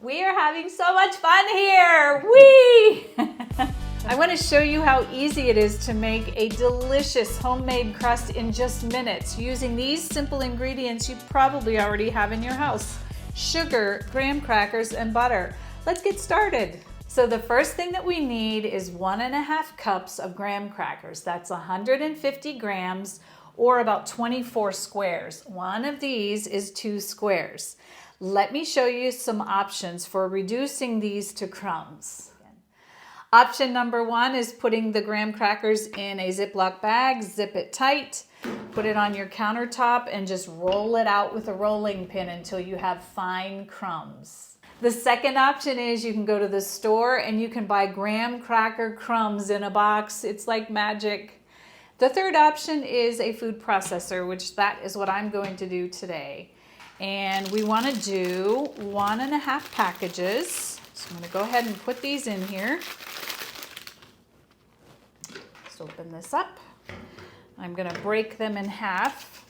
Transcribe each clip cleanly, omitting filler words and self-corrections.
We are having so much fun here. Whee! I want to show you how easy it is to make a delicious homemade crust in just minutes using these simple ingredients you probably already have in your house: sugar, graham crackers, and butter. Let's get started. So the first thing that we need is 1.5 cups of graham crackers. That's 150 grams or about 24 squares. One of these is 2 squares. Let me show you some options for reducing these to crumbs. Option number 1 is putting the graham crackers in a Ziploc bag, zip it tight, put it on your countertop, and just roll it out with a rolling pin until you have fine crumbs. The second option is you can go to the store and you can buy graham cracker crumbs in a box. It's like magic. The third option is a food processor, which that is what I'm going to do today. And we want to do 1.5 packages. So I'm going to go ahead and put these in here. Let's open this up. I'm going to break them in half.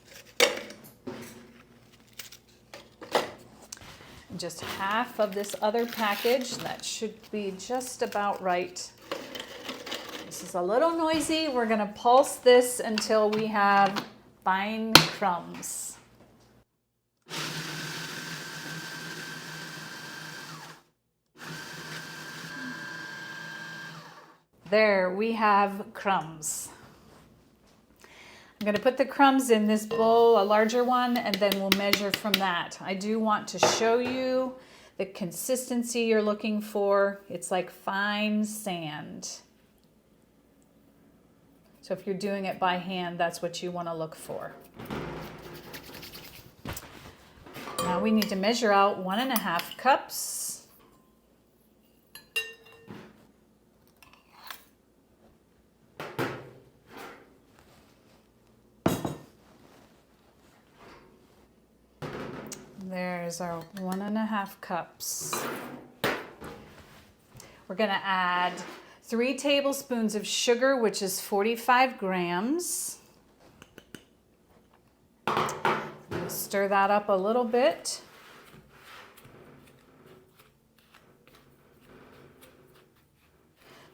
Just half of this other package. That should be just about right. This is a little noisy. We're going to pulse this until we have fine crumbs. There we have crumbs. I'm going to put the crumbs in this bowl, a larger one, and then we'll measure from that. I do want to show you the consistency you're looking for. It's like fine sand. So if you're doing it by hand, that's what you want to look for. Now we need to measure out 1.5 cups. There's our 1.5 cups. We're going to add 3 tablespoons of sugar, which is 45 grams. Stir that up a little bit.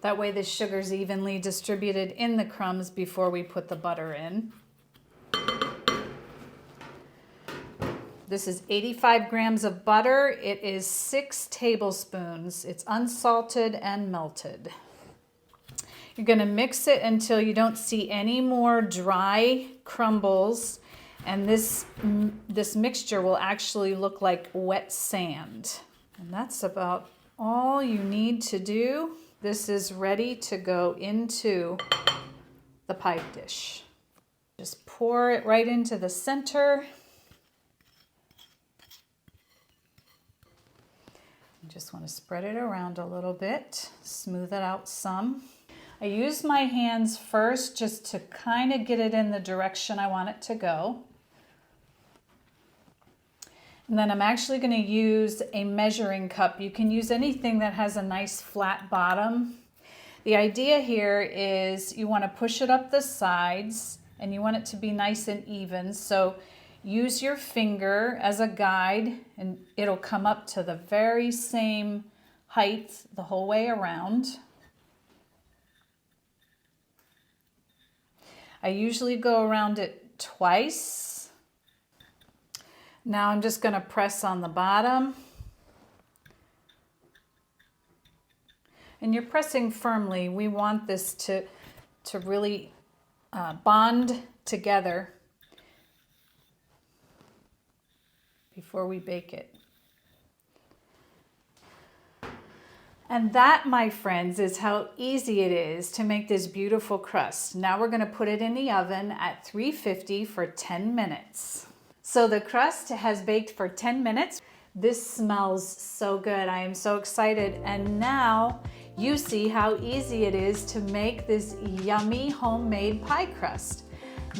That way the sugar's evenly distributed in the crumbs before we put the butter in. This is 85 grams of butter. It is 6 tablespoons. It's unsalted and melted. You're going to mix it until you don't see any more dry crumbles, and this mixture will actually look like wet sand. And that's about all you need to do. This is ready to go into the pie dish. Just pour it right into the center. Just want to spread it around a little bit, smooth it out some. I use my hands first just to kind of get it in the direction I want it to go. And then I'm actually going to use a measuring cup. You can use anything that has a nice flat bottom. The idea here is you want to push it up the sides and you want it to be nice and even. So use your finger as a guide and it'll come up to the very same height the whole way around. I usually go around it twice. Now I'm just going to press on the bottom. And you're pressing firmly. We want this to really bond together before we bake it. And that, my friends, is how easy it is to make this beautiful crust. Now we're going to put it in the oven at 350 for 10 minutes. So the crust has baked for 10 minutes. This smells so good. I am so excited. And now you see how easy it is to make this yummy homemade pie crust.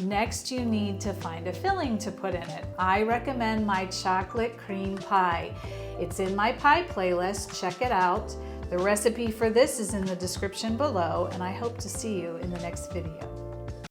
Next, you need to find a filling to put in it. I recommend my chocolate cream pie. It's in my pie playlist. Check it out. The recipe for this is in the description below, and I hope to see you in the next video.